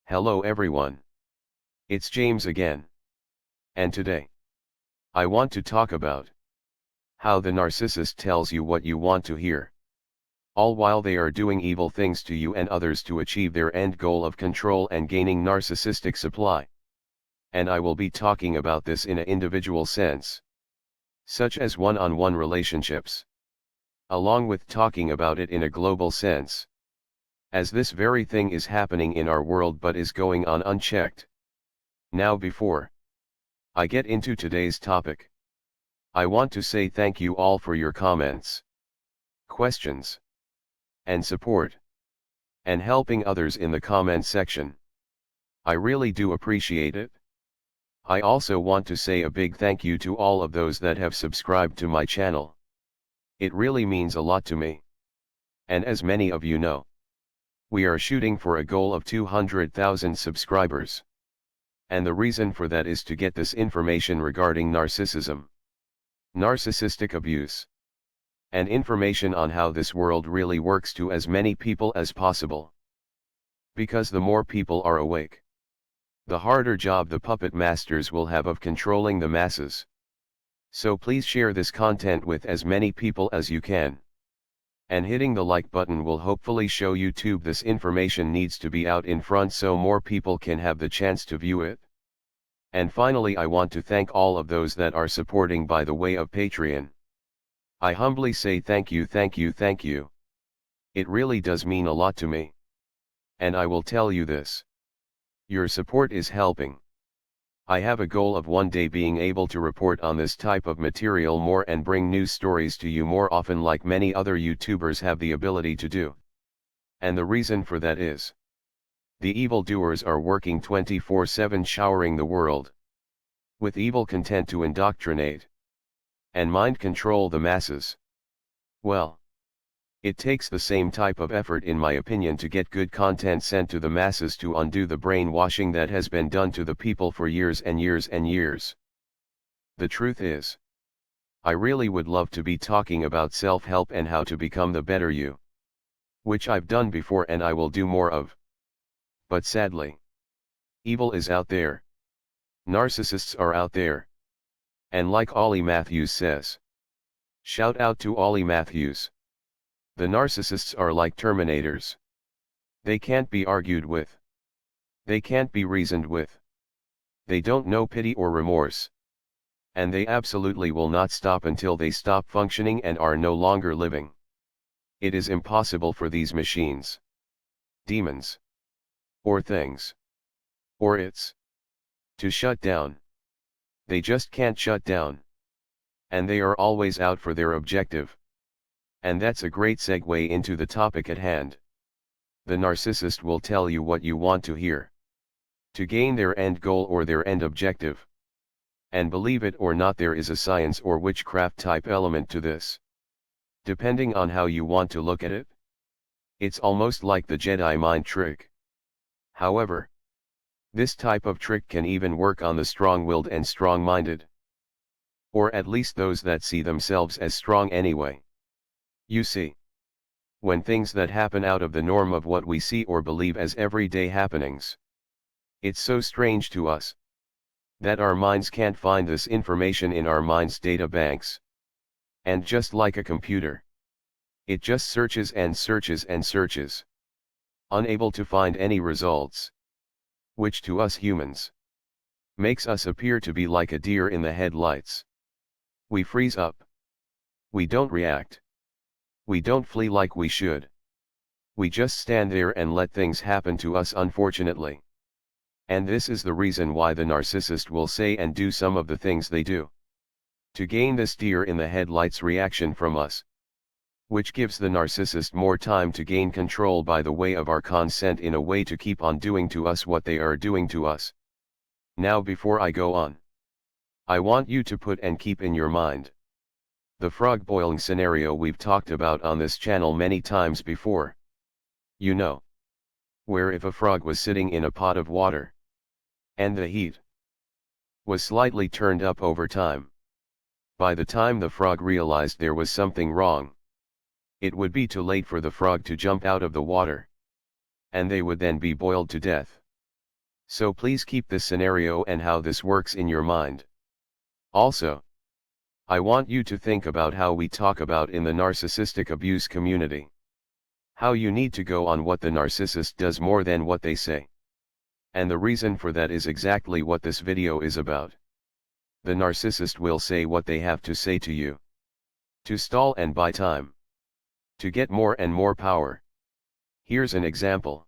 Hello everyone. It's James again. And today, I want to talk about how the narcissist tells you what you want to hear, all while they are doing evil things to you and others to achieve their end goal of control and gaining narcissistic supply. And I will be talking about this in an individual sense, such as one-on-one relationships, along with talking about it in a global sense, as this very thing is happening in our world but is going on unchecked. Now before I get into today's topic, I want to say thank you all for your comments, questions, and support, and helping others in the comment section. I really do appreciate it. I also want to say a big thank you to all of those that have subscribed to my channel. It really means a lot to me. And as many of you know, we are shooting for a goal of 200,000 subscribers. And the reason for that is to get this information regarding narcissism, narcissistic abuse, and information on how this world really works to as many people as possible. Because the more people are awake, the harder job the puppet masters will have of controlling the masses. So please share this content with as many people as you can. And hitting the like button will hopefully show YouTube this information needs to be out in front so more people can have the chance to view it. And finally, I want to thank all of those that are supporting by the way of Patreon. I humbly say thank you, thank you, thank you. It really does mean a lot to me. And I will tell you this. Your support is helping. I have a goal of one day being able to report on this type of material more and bring news stories to you more often like many other YouTubers have the ability to do. And the reason for that is, the evildoers are working 24/7 showering the world with evil content to indoctrinate and mind control the masses. Well, it takes the same type of effort in my opinion to get good content sent to the masses to undo the brainwashing that has been done to the people for years and years and years. The truth is, I really would love to be talking about self-help and how to become the better you, which I've done before and I will do more of. But sadly, evil is out there. Narcissists are out there. And like Ollie Matthews says, shout out to Ollie Matthews. The narcissists are like Terminators. They can't be argued with. They can't be reasoned with. They don't know pity or remorse. And they absolutely will not stop until they stop functioning and are no longer living. It is impossible for these machines, demons, or things, or it's, to shut down. They just can't shut down. And they are always out for their objective. And that's a great segue into the topic at hand. The narcissist will tell you what you want to hear, to gain their end goal or their end objective. And believe it or not, there is a science or witchcraft type element to this. Depending on how you want to look at it, it's almost like the Jedi mind trick. However, this type of trick can even work on the strong-willed and strong-minded. Or at least those that see themselves as strong anyway. You see, when things that happen out of the norm of what we see or believe as everyday happenings, it's so strange to us that our minds can't find this information in our minds' data banks. And just like a computer, it just searches and searches and searches, unable to find any results, which to us humans makes us appear to be like a deer in the headlights. We freeze up. We don't react. We don't flee like we should. We just stand there and let things happen to us, unfortunately. And this is the reason why the narcissist will say and do some of the things they do, to gain this deer in the headlights reaction from us, which gives the narcissist more time to gain control by the way of our consent in a way to keep on doing to us what they are doing to us. Now before I go on, I want you to put and keep in your mind the frog boiling scenario we've talked about on this channel many times before. You know, where if a frog was sitting in a pot of water, and the heat was slightly turned up over time, by the time the frog realized there was something wrong, it would be too late for the frog to jump out of the water, and they would then be boiled to death. So please keep this scenario and how this works in your mind. Also, I want you to think about how we talk about in the narcissistic abuse community. How you need to go on what the narcissist does more than what they say. And the reason for that is exactly what this video is about. The narcissist will say what they have to say to you. To stall and buy time. To get more and more power. Here's an example.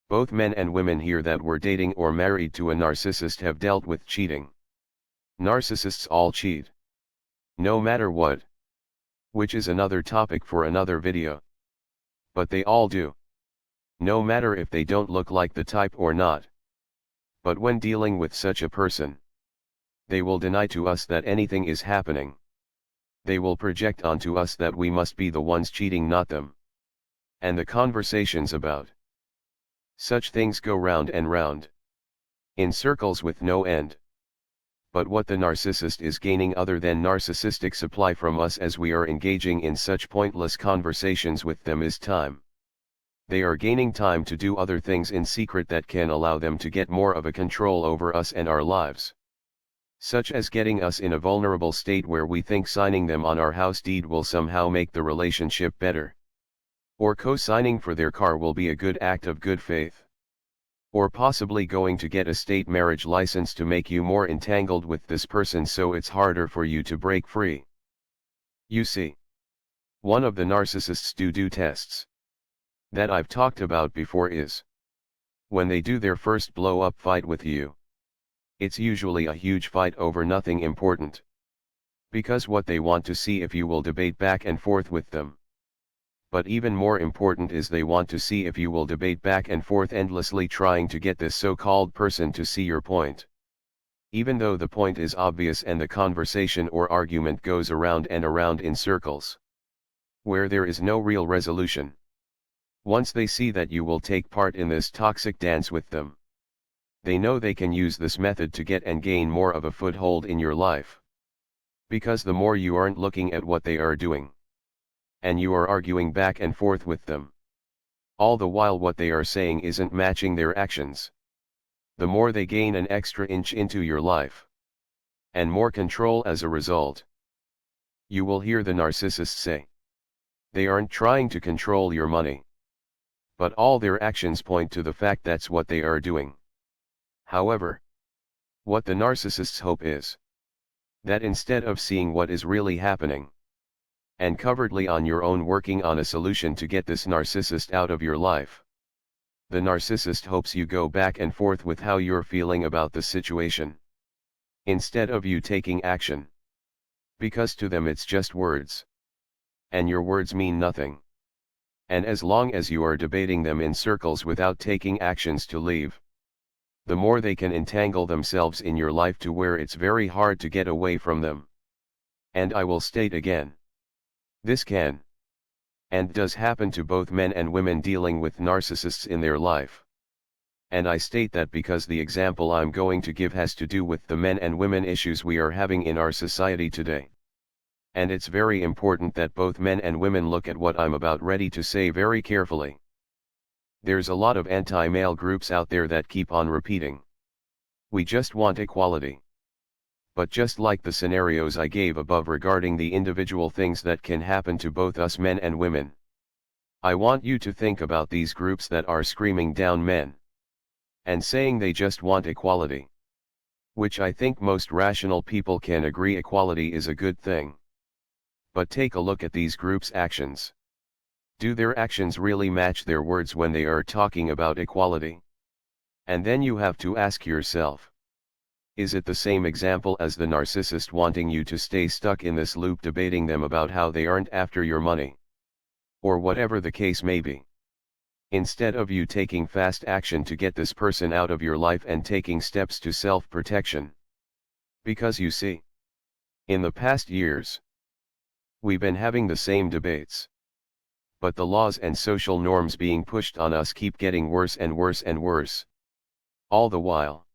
Both men and women here that were dating or married to a narcissist have dealt with cheating. Narcissists all cheat. No matter what. Which is another topic for another video. But they all do. No matter if they don't look like the type or not. But when dealing with such a person, they will deny to us that anything is happening. They will project onto us that we must be the ones cheating, not them. And the conversations about such things go round and round. In circles with no end. But what the narcissist is gaining other than narcissistic supply from us as we are engaging in such pointless conversations with them is time. They are gaining time to do other things in secret that can allow them to get more of a control over us and our lives. Such as getting us in a vulnerable state where we think signing them on our house deed will somehow make the relationship better. Or co-signing for their car will be a good act of good faith. Or possibly going to get a state marriage license to make you more entangled with this person so it's harder for you to break free. You see, one of the narcissists' do tests that I've talked about before is when they do their first blow-up fight with you. It's usually a huge fight over nothing important. Because what they want to see if you will debate back and forth with them. But even more important is they want to see if you will debate back and forth endlessly trying to get this so-called person to see your point. Even though the point is obvious and the conversation or argument goes around and around in circles. Where there is no real resolution. Once they see that you will take part in this toxic dance with them. They know they can use this method to get and gain more of a foothold in your life. Because the more you aren't looking at what they are doing. And you are arguing back and forth with them. All the while what they are saying isn't matching their actions. The more they gain an extra inch into your life. And more control as a result. You will hear the narcissist say. They aren't trying to control your money. But all their actions point to the fact that's what they are doing. However, what the narcissists hope is that instead of seeing what is really happening, and covertly on your own working on a solution to get this narcissist out of your life, the narcissist hopes you go back and forth with how you're feeling about the situation, instead of you taking action. Because to them it's just words. And your words mean nothing. And as long as you are debating them in circles without taking actions to leave, the more they can entangle themselves in your life to where it's very hard to get away from them. And I will state again. This can and does happen to both men and women dealing with narcissists in their life. And I state that because the example I'm going to give has to do with the men and women issues we are having in our society today. And it's very important that both men and women look at what I'm about ready to say very carefully. There's a lot of anti-male groups out there that keep on repeating. We just want equality. But just like the scenarios I gave above regarding the individual things that can happen to both us men and women, I want you to think about these groups that are screaming down men and saying they just want equality. Which I think most rational people can agree equality is a good thing. But take a look at these groups' actions. Do their actions really match their words when they are talking about equality? And then you have to ask yourself. Is it the same example as the narcissist wanting you to stay stuck in this loop debating them about how they aren't after your money? Or whatever the case may be. Instead of you taking fast action to get this person out of your life and taking steps to self-protection. Because you see, in the past years, we've been having the same debates. But the laws and social norms being pushed on us keep getting worse and worse and worse. All the while,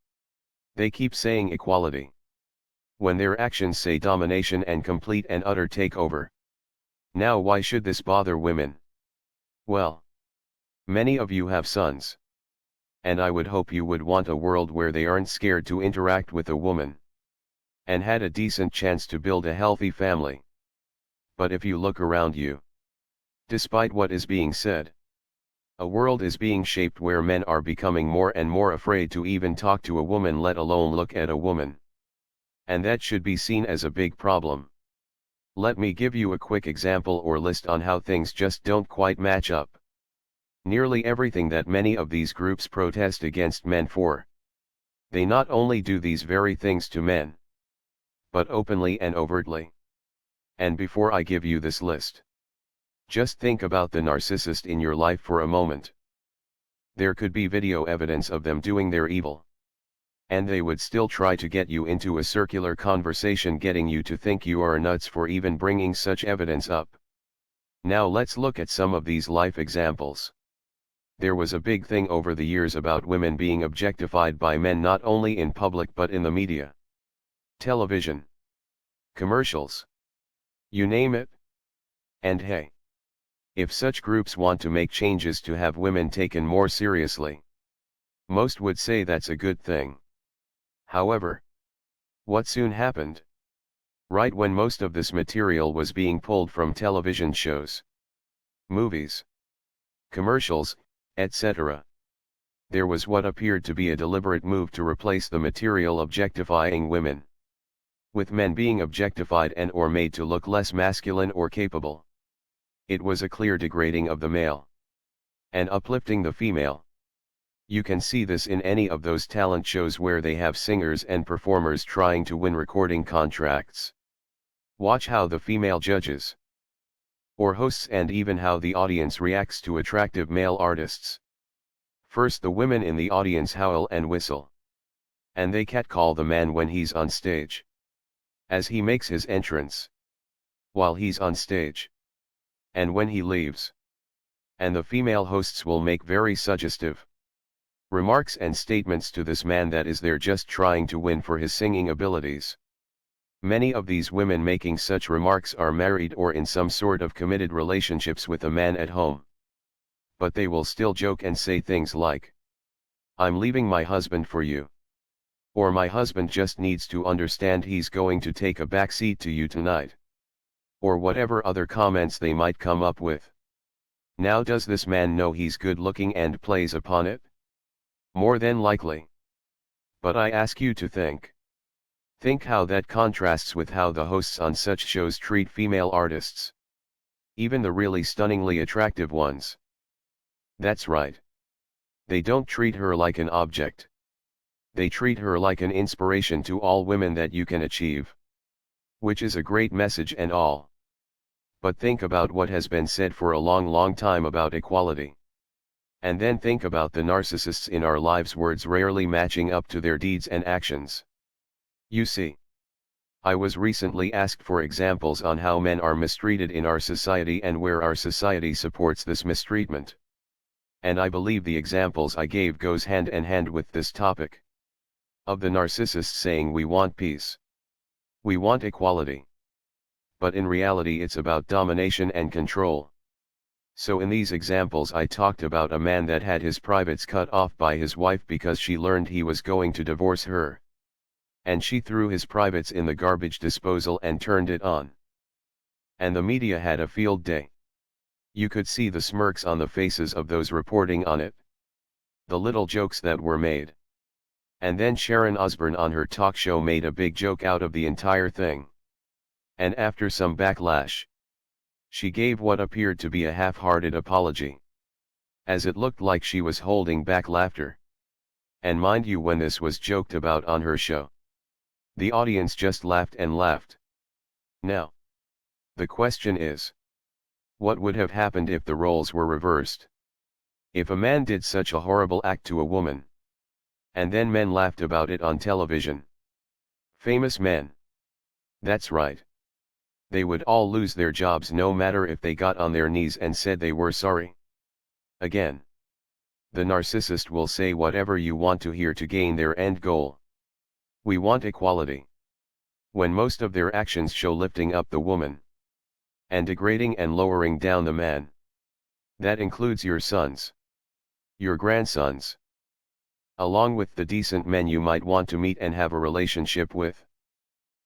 they keep saying equality, when their actions say domination and complete and utter takeover. Now why should this bother women? Well, many of you have sons. And I would hope you would want a world where they aren't scared to interact with a woman, and had a decent chance to build a healthy family. But if you look around you, despite what is being said, a world is being shaped where men are becoming more and more afraid to even talk to a woman, let alone look at a woman. And that should be seen as a big problem. Let me give you a quick example or list on how things just don't quite match up. Nearly everything that many of these groups protest against men for. They not only do these very things to men, but openly and overtly. And before I give you this list, just think about the narcissist in your life for a moment. There could be video evidence of them doing their evil, and they would still try to get you into a circular conversation, getting you to think you are nuts for even bringing such evidence up. Now let's look at some of these life examples. There was a big thing over the years about women being objectified by men, not only in public but in the media, television, commercials, you name it. And hey, if such groups want to make changes to have women taken more seriously, most would say that's a good thing. However, what soon happened? Right when most of this material was being pulled from television shows, movies, commercials, etc., there was what appeared to be a deliberate move to replace the material objectifying women with men being objectified and or made to look less masculine or capable. It was a clear degrading of the male and uplifting the female. You can see this in any of those talent shows where they have singers and performers trying to win recording contracts. Watch how the female judges or hosts and even how the audience reacts to attractive male artists. First, the women in the audience howl and whistle, and they catcall the man when he's on stage, as he makes his entrance, while he's on stage, and when he leaves. And the female hosts will make very suggestive remarks and statements to this man that is there just trying to win for his singing abilities. Many of these women making such remarks are married or in some sort of committed relationships with a man at home. But they will still joke and say things like, "I'm leaving my husband for you," or "My husband just needs to understand he's going to take a back seat to you tonight," or whatever other comments they might come up with. Now, does this man know he's good looking and plays upon it? More than likely. But I ask you to think. Think how that contrasts with how the hosts on such shows treat female artists. Even the really stunningly attractive ones. That's right. They don't treat her like an object. They treat her like an inspiration to all women that you can achieve. Which is a great message and all. But think about what has been said for a long time about equality. And then think about the narcissists in our lives' words rarely matching up to their deeds and actions. You see, I was recently asked for examples on how men are mistreated in our society and where our society supports this mistreatment. And I believe the examples I gave goes hand in hand with this topic. Of the narcissists saying we want peace, we want equality. But in reality it's about domination and control. So in these examples I talked about a man that had his privates cut off by his wife because she learned he was going to divorce her. And she threw his privates in the garbage disposal and turned it on. And the media had a field day. You could see the smirks on the faces of those reporting on it. The little jokes that were made. And then Sharon Osbourne on her talk show made a big joke out of the entire thing. And after some backlash, she gave what appeared to be a half-hearted apology, as it looked like she was holding back laughter. And mind you, when this was joked about on her show, the audience just laughed and laughed. Now, the question is, what would have happened if the roles were reversed? If a man did such a horrible act to a woman, and then men laughed about it on television. Famous men. That's right. They would all lose their jobs no matter if they got on their knees and said they were sorry. Again, the narcissist will say whatever you want to hear to gain their end goal. We want equality. When most of their actions show lifting up the woman and degrading and lowering down the man. That includes your sons, your grandsons, along with the decent men you might want to meet and have a relationship with.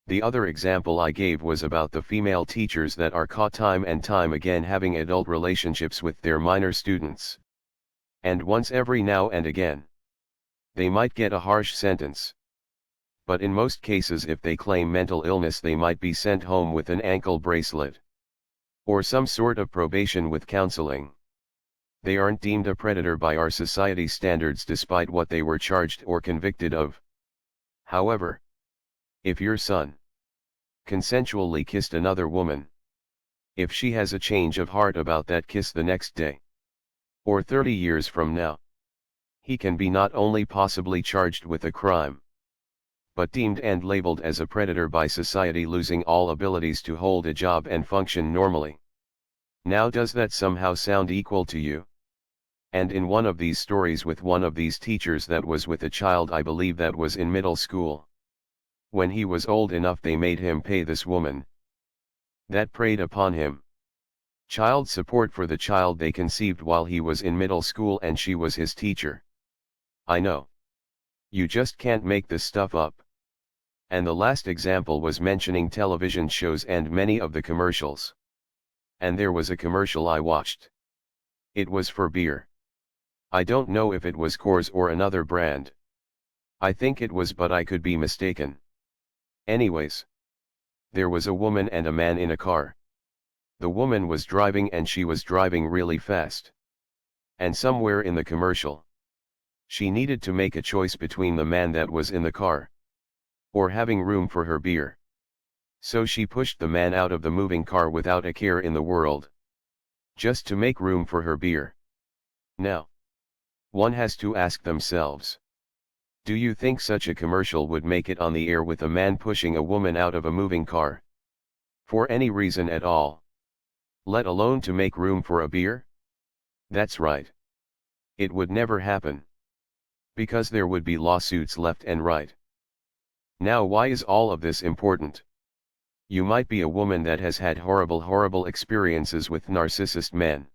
The other example I gave was about the female teachers that are caught time and time again having adult relationships with their minor students. And once every now and again, they might get a harsh sentence. But in most cases, if they claim mental illness, they might be sent home with an ankle bracelet, or some sort of probation with counseling. They aren't deemed a predator by our society standards despite what they were charged or convicted of. However, if your son consensually kissed another woman, if she has a change of heart about that kiss the next day, or 30 years from now, he can be not only possibly charged with a crime, but deemed and labeled as a predator by society, losing all abilities to hold a job and function normally. Now, does that somehow sound equal to you? And in one of these stories with one of these teachers that was with a child, I believe that was in middle school. When he was old enough, they made him pay this woman that preyed upon him child support for the child they conceived while he was in middle school, and she was his teacher. I know. You just can't make this stuff up. And the last example was mentioning television shows and many of the commercials. And there was a commercial I watched. It was for beer. I don't know if it was Coors or another brand. I think it was, but I could be mistaken. Anyways, there was a woman and a man in a car. The woman was driving, and she was driving really fast. And somewhere in the commercial, she needed to make a choice between the man that was in the car, or having room for her beer. So she pushed the man out of the moving car without a care in the world, just to make room for her beer. Now, one has to ask themselves, do you think such a commercial would make it on the air with a man pushing a woman out of a moving car? For any reason at all? Let alone to make room for a beer? That's right. It would never happen. Because there would be lawsuits left and right. Now, why is all of this important? You might be a woman that has had horrible experiences with narcissist men.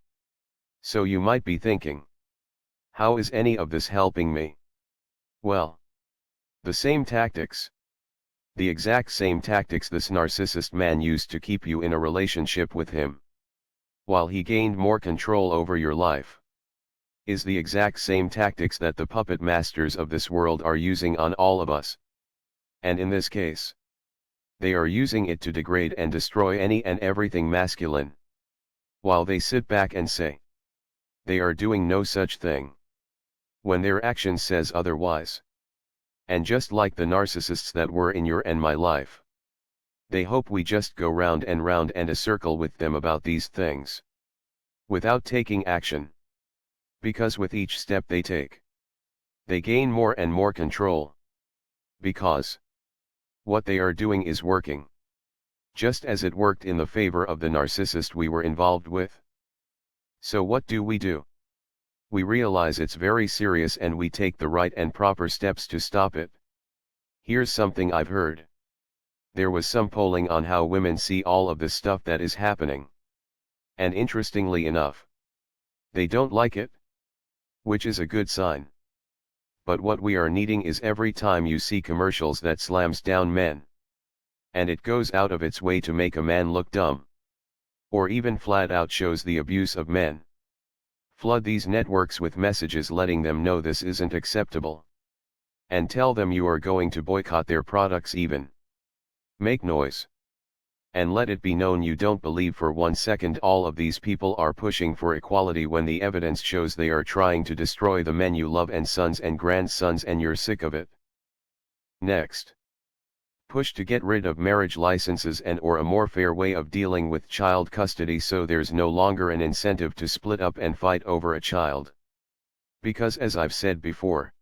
So you might be thinking, how is any of this helping me? Well, the same tactics. The exact same tactics this narcissist man used to keep you in a relationship with him, while he gained more control over your life, is the exact same tactics that the puppet masters of this world are using on all of us. And in this case, they are using it to degrade and destroy any and everything masculine, while they sit back and say they are doing no such thing, when their action says otherwise. And just like the narcissists that were in your and my life, they hope we just go round and round and a circle with them about these things, without taking action. Because with each step they take, they gain more and more control. Because what they are doing is working, just as it worked in the favor of the narcissist we were involved with. So what do? We realize it's very serious and we take the right and proper steps to stop it. Here's something I've heard. There was some polling on how women see all of this stuff that is happening. And interestingly enough, they don't like it, which is a good sign. But what we are needing is every time you see commercials that slams down men, and it goes out of its way to make a man look dumb, or even flat out shows the abuse of men, flood these networks with messages letting them know this isn't acceptable, and tell them you are going to boycott their products, even make noise, and let it be known you don't believe for 1 second all of these people are pushing for equality, when the evidence shows they are trying to destroy the men you love and sons and grandsons, and you're sick of it. Next, push to get rid of marriage licenses and or a more fair way of dealing with child custody, so there's no longer an incentive to split up and fight over a child. Because as I've said before,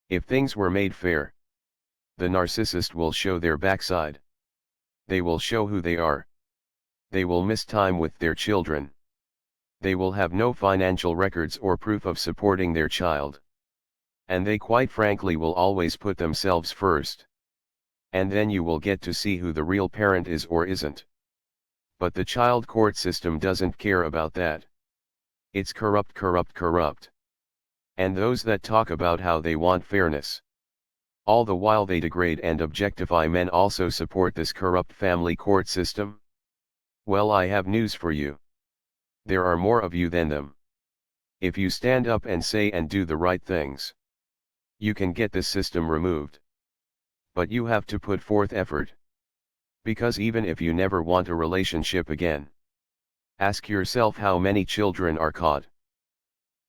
if things were made fair, the narcissist will show their backside. They will show who they are. They will miss time with their children. They will have no financial records or proof of supporting their child. And they quite frankly will always put themselves first. And then you will get to see who the real parent is or isn't. But the child court system doesn't care about that. It's corrupt. and those that talk about how they want fairness. All the while they degrade and objectify men also support this corrupt family court system? Well, I have news for you. There are more of you than them. If you stand up and say and do the right things, you can get this system removed. But you have to put forth effort. Because even if you never want a relationship again, ask yourself how many children are caught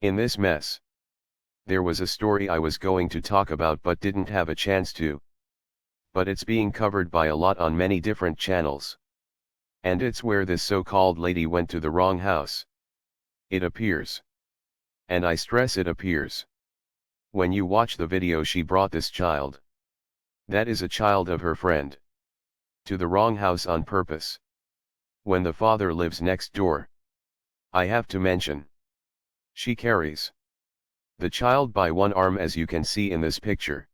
in this mess. There was a story I was going to talk about but didn't have a chance to. But it's being covered by a lot on many different channels. And it's where this so-called lady went to the wrong house. It appears. And I stress it appears. When you watch the video, she brought this child. That is a child of her friend. To the wrong house on purpose. When the father lives next door. I have to mention. She carries the child by one arm, as you can see in this picture.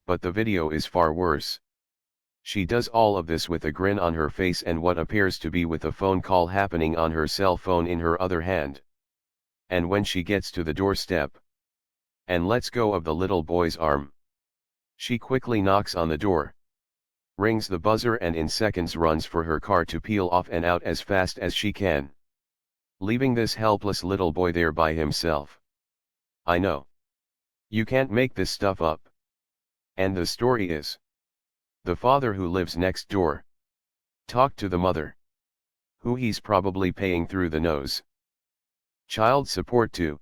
But the video is far worse. She does all of this with a grin on her face and what appears to be with a phone call happening on her cell phone in her other hand. And when she gets to the doorstep and lets go of the little boy's arm, she quickly knocks on the door, rings the buzzer, and in seconds runs for her car to peel off and out as fast as she can, leaving this helpless little boy there by himself. I know. You can't make this stuff up. And the story is, the father who lives next door talked to the mother, who he's probably paying through the nose child support to,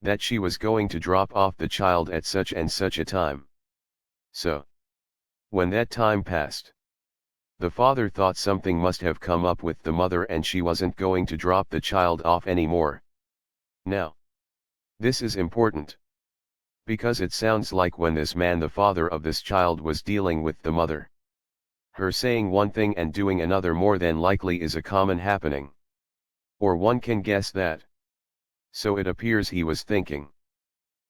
that she was going to drop off the child at such and such a time. So, when that time passed, the father thought something must have come up with the mother and she wasn't going to drop the child off anymore. Now, this is important. Because it sounds like when this man, the father of this child, was dealing with the mother, her saying one thing and doing another more than likely is a common happening. Or one can guess that. So it appears he was thinking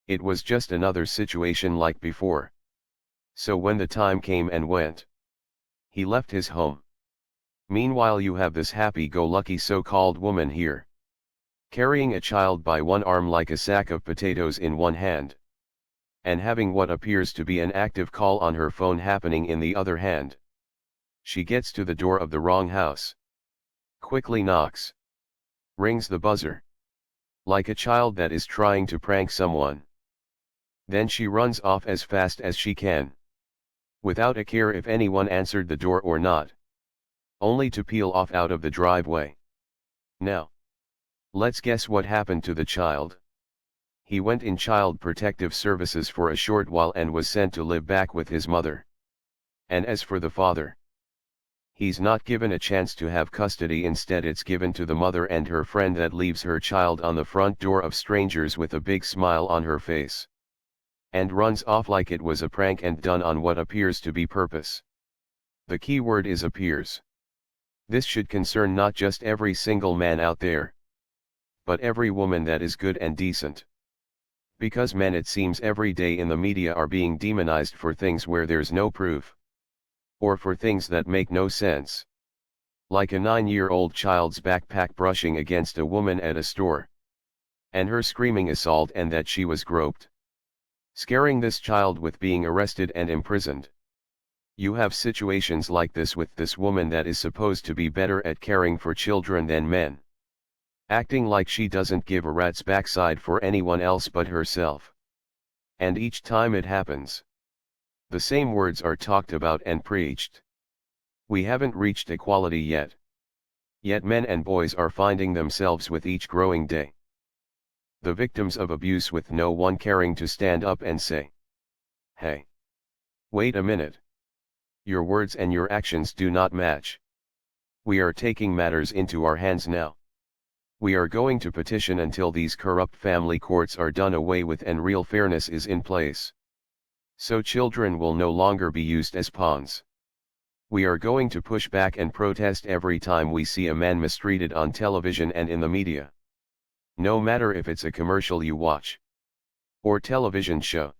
it was just another situation like before. So when the time came and went, he left his home. Meanwhile, you have this happy-go-lucky so-called woman here, carrying a child by one arm like a sack of potatoes in one hand, and having what appears to be an active call on her phone happening in the other hand. She gets to the door of the wrong house, quickly knocks, rings the buzzer, like a child that is trying to prank someone. Then she runs off as fast as she can, without a care if anyone answered the door or not, only to peel off out of the driveway. Now, let's guess what happened to the child. He went in Child Protective Services for a short while and was sent to live back with his mother. And as for the father, he's not given a chance to have custody. Instead, it's given to the mother and her friend that leaves her child on the front door of strangers with a big smile on her face, and runs off like it was a prank and done on what appears to be purpose. The key word is appears. This should concern not just every single man out there, but every woman that is good and decent. Because men, it seems every day in the media, are being demonized for things where there's no proof, or for things that make no sense. Like a 9-year-old child's backpack brushing against a woman at a store, and her screaming assault and that she was groped, scaring this child with being arrested and imprisoned. You have situations like this with this woman that is supposed to be better at caring for children than men, acting like she doesn't give a rat's backside for anyone else but herself. And each time it happens, the same words are talked about and preached. We haven't reached equality yet. Yet men and boys are finding themselves with each growing day the victims of abuse, with no one caring to stand up and say, "Hey, wait a minute. Your words and your actions do not match. We are taking matters into our hands now. We are going to petition until these corrupt family courts are done away with and real fairness is in place. So children will no longer be used as pawns. We are going to push back and protest every time we see a man mistreated on television and in the media. No matter if it's a commercial you watch, or television show.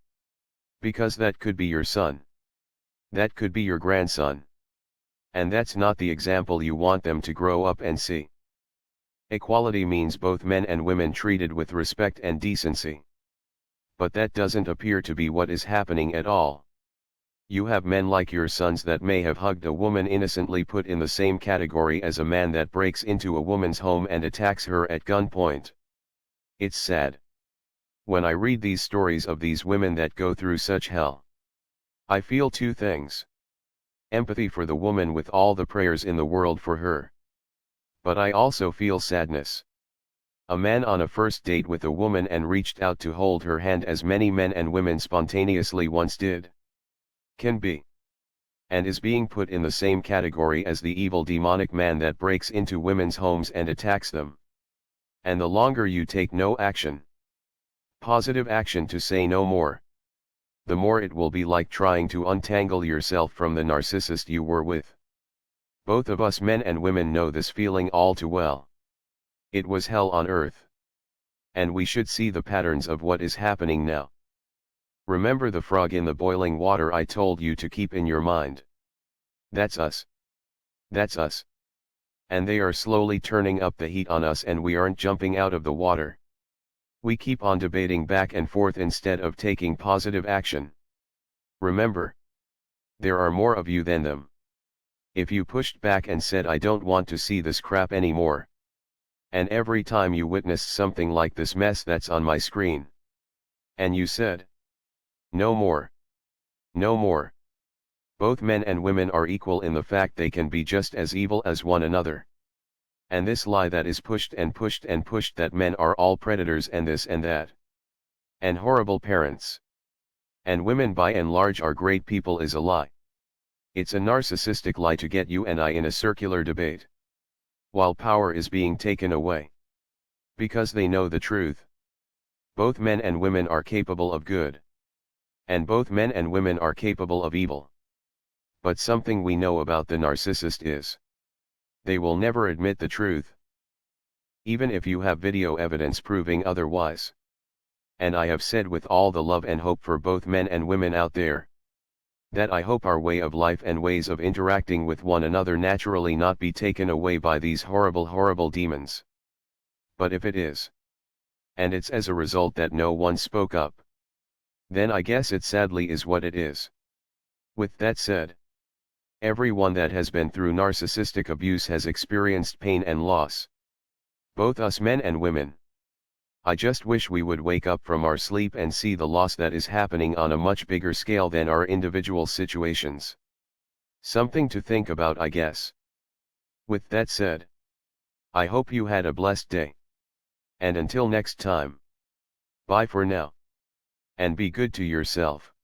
Because that could be your son. That could be your grandson. And that's not the example you want them to grow up and see. Equality means both men and women treated with respect and decency. But that doesn't appear to be what is happening at all. You have men like your sons that may have hugged a woman innocently, put in the same category as a man that breaks into a woman's home and attacks her at gunpoint. It's sad. When I read these stories of these women that go through such hell, I feel two things. Empathy for the woman with all the prayers in the world for her. But I also feel sadness. A man on a first date with a woman and reached out to hold her hand as many men and women spontaneously once did. Can be. And is being put in the same category as the evil demonic man that breaks into women's homes and attacks them. And the longer you take no action, positive action to say no more, the more it will be like trying to untangle yourself from the narcissist you were with. Both of us men and women know this feeling all too well. It was hell on earth. And we should see the patterns of what is happening now. Remember the frog in the boiling water I told you to keep in your mind? That's us. That's us. And they are slowly turning up the heat on us and we aren't jumping out of the water. We keep on debating back and forth instead of taking positive action. Remember, there are more of you than them. If you pushed back and said I don't want to see this crap anymore. And every time you witnessed something like this mess that's on my screen, and you said, no more. No more. Both men and women are equal in the fact they can be just as evil as one another. And this lie that is pushed and pushed and pushed that men are all predators and this and that. And horrible parents. And women by and large are great people is a lie. It's a narcissistic lie to get you and I in a circular debate. While power is being taken away. Because they know the truth. Both men and women are capable of good. And both men and women are capable of evil. But something we know about the narcissist is, they will never admit the truth. Even if you have video evidence proving otherwise. And I have said with all the love and hope for both men and women out there, that I hope our way of life and ways of interacting with one another naturally not be taken away by these horrible demons. But if it is, and it's as a result that no one spoke up, then I guess it sadly is what it is. With that said, everyone that has been through narcissistic abuse has experienced pain and loss. Both us men and women. I just wish we would wake up from our sleep and see the loss that is happening on a much bigger scale than our individual situations. Something to think about, I guess. With that said, I hope you had a blessed day. And until next time, bye for now. And be good to yourself.